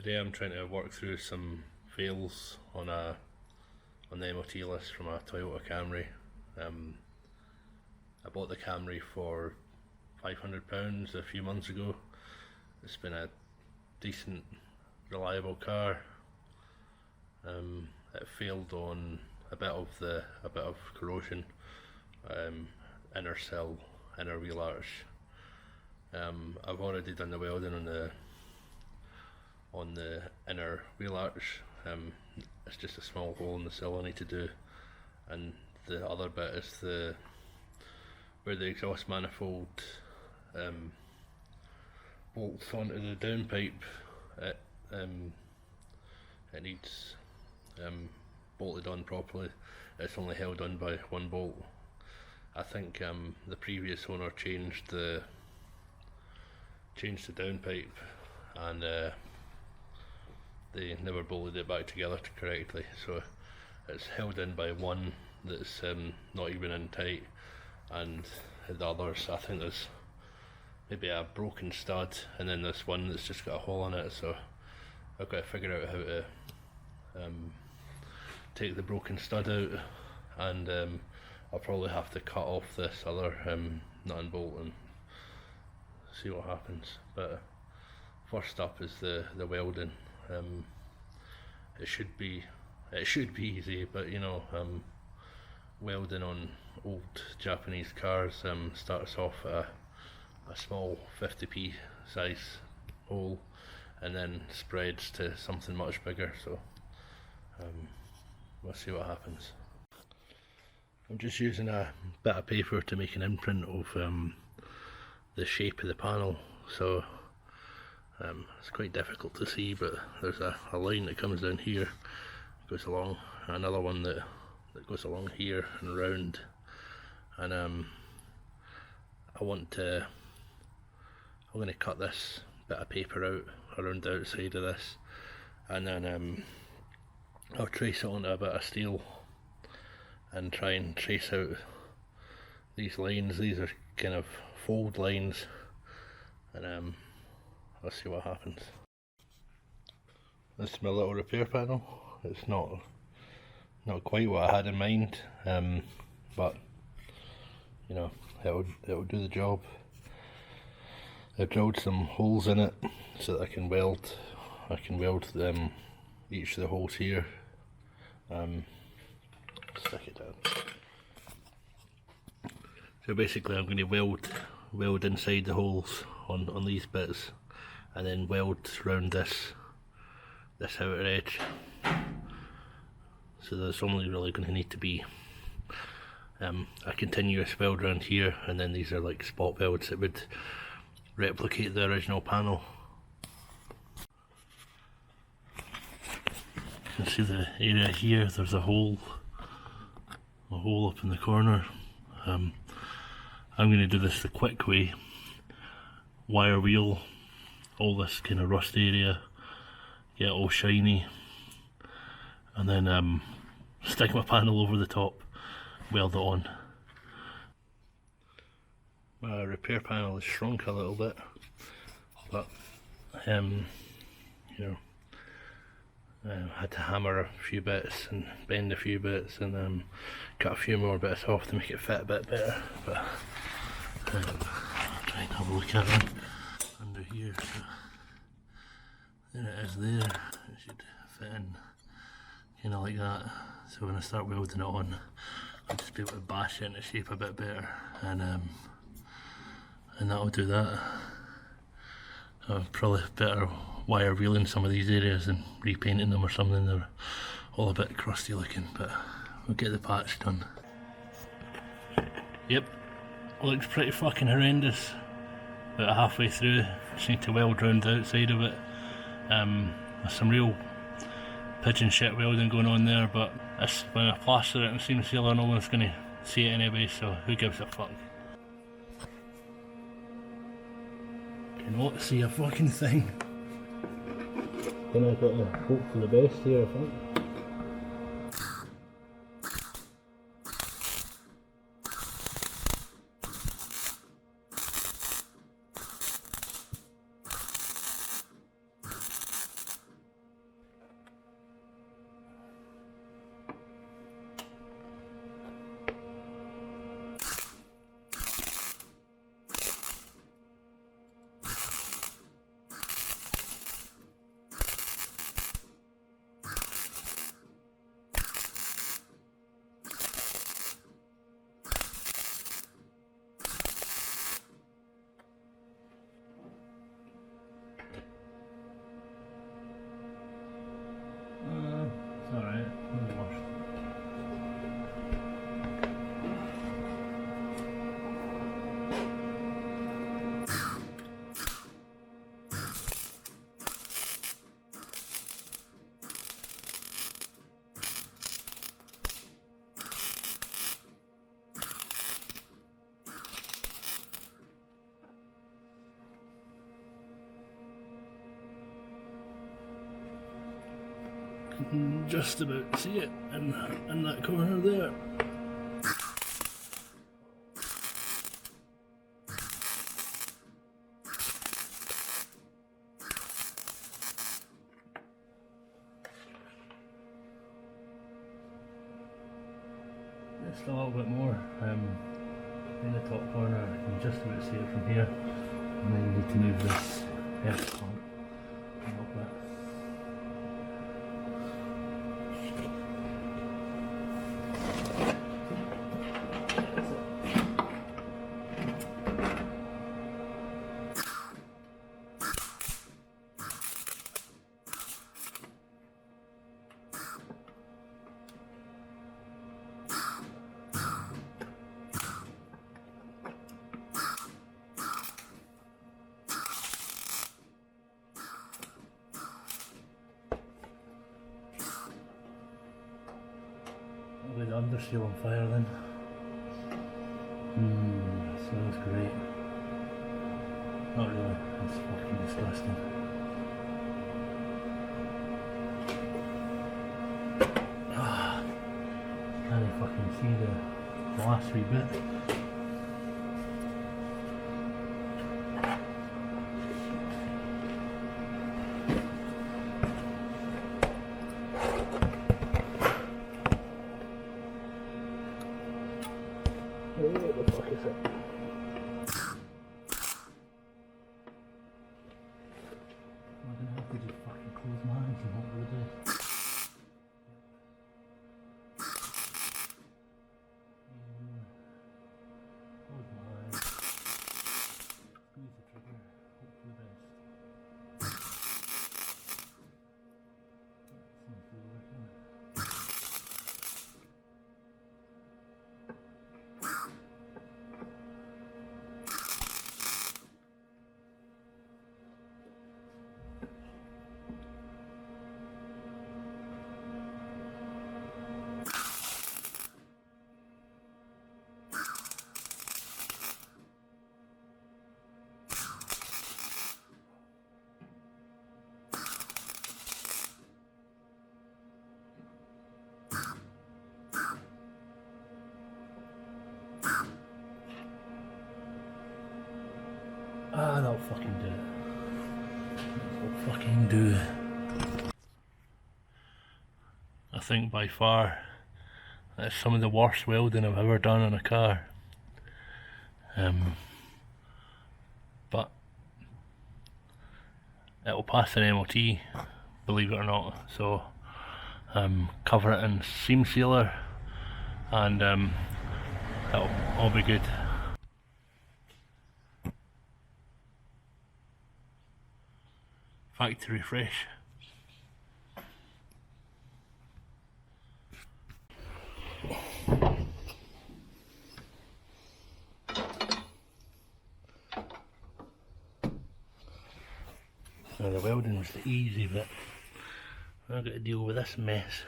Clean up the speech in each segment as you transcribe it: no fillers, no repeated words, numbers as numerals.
Today I'm trying to work through some fails on the MOT list from a Toyota Camry. I bought the Camry for £500 a few months ago. It's been a decent, reliable car. It failed on a bit of corrosion, inner sill, inner wheel arch. I've already done the welding on the inner wheel arch. It's just a small hole in the sill I need to do, and the other bit is where the exhaust manifold bolts onto the downpipe. It needs bolted on properly. It's only held on by one bolt. I think the previous owner changed the downpipe, and they never bolted it back together correctly, so it's held in by one that's not even in tight, and the others, I think there's maybe a broken stud, and then this one that's just got a hole in it, so I've got to figure out how to take the broken stud out, and I'll probably have to cut off this other nut and bolt and see what happens. But first up is the welding. It should be easy, but you know, welding on old Japanese cars starts off at a small 50p size hole and then spreads to something much bigger, so we'll see what happens. I'm just using a bit of paper to make an imprint of the shape of the panel, so it's quite difficult to see, but there's a line that comes down here, goes along, another one that goes along here and round, and I'm going to cut this bit of paper out around the outside of this, and then I'll trace it onto a bit of steel and try and trace out these lines. These are kind of fold lines, and let's see what happens. This is my little repair panel. It's not quite what I had in mind, but you know, it'll do the job. I've drilled some holes in it so that I can weld each of the holes here. Stick it down. So basically I'm going to weld inside the holes on these bits, and then weld around this outer edge. So there's only really going to need to be a continuous weld around here, and then these are like spot welds that would replicate the original panel. You can see the area here, there's a hole up in the corner. I'm going to do this the quick way, wire wheel all this kind of rust area, get it all shiny, and then stick my panel over the top, weld it on. My repair panel has shrunk a little bit, but you know, I had to hammer a few bits and bend a few bits and cut a few more bits off to make it fit a bit better. But I'll try and have a look at it under here. So there it is there. It should fit in kind of like that. So when I start welding it on, I'll just be able to bash it into shape a bit better, and that'll do that. Probably better wire wheeling some of these areas and repainting them or something. They're all a bit crusty looking, but we'll get the patch done. Yep, looks pretty fucking horrendous. About halfway through, just need to weld round the outside of it. There's some real pigeon shit welding going on there, but when I plaster it and seam sealer, no one's going to see it anyway, so who gives a fuck. Cannot see a fucking thing. Gonna got to hope for the best here, I think. You can just about see it in that corner there. Just a little bit more in the top corner. You can just about see it from here. And then you need to move this F pump a little bit. With the underseal on fire then. Smells great. Not really, it's fucking disgusting. Can't I fucking see the last wee bit. What the fuck is it? I'm gonna have to just fucking close my eyes and hope for the best. Close my eyes. Squeeze the trigger. Hope for the best. Seems to be working. That'll fucking do it. That'll fucking do it. I think by far that's some of the worst welding I've ever done on a car. But it'll pass an MOT, believe it or not. So cover it in seam sealer and it'll all be good. Factory fresh. Now the welding was the easy bit. I've got to deal with this mess.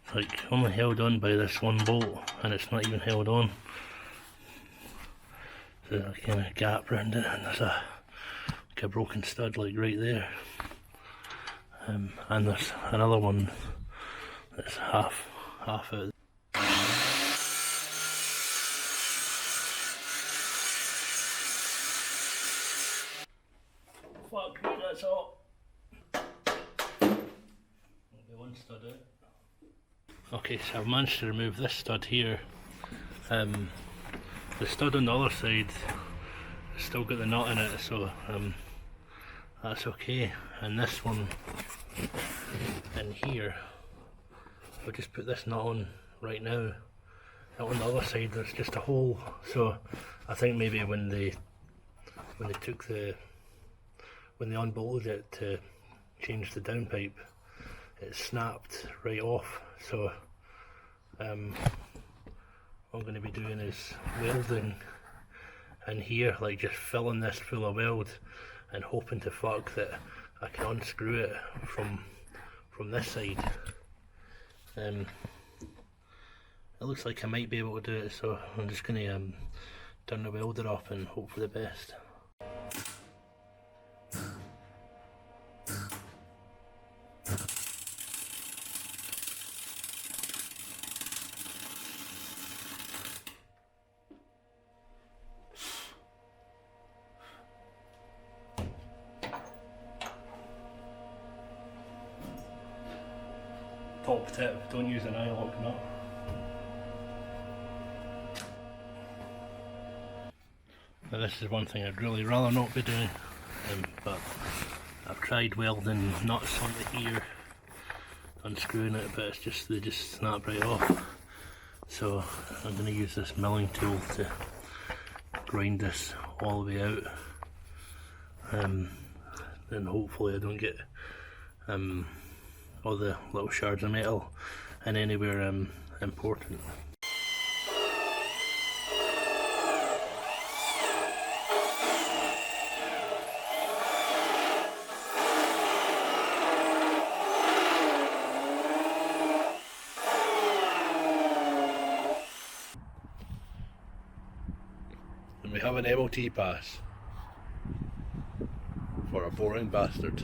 It's like only held on by this one bolt and it's not even held on. So there's a kind of gap round it and there's a broken stud like right there, and there's another one that's half out. Fuck me, that's all. There'll be one stud out. Okay, so I've managed to remove this stud here. The stud on the other side has still got the nut in it, so that's okay. And this one in here, I'll just put this nut on right now. And on the other side there's just a hole, so I think maybe when they unbolted it to change the downpipe, it snapped right off. So what I'm going to be doing is welding in here, like just filling this full of weld and hoping to fuck that I can unscrew it from this side. It looks like I might be able to do it, so I'm just going to turn the welder up and hope for the best. top tip, don't use an eye lock nut. Now this is one thing I'd really rather not be doing, but I've tried welding nuts onto here, unscrewing it, but they just snap right off. So I'm going to use this milling tool to grind this all the way out. Then hopefully I don't get all the little shards of metal in anywhere important. And we have an MOT pass for a boring bastard.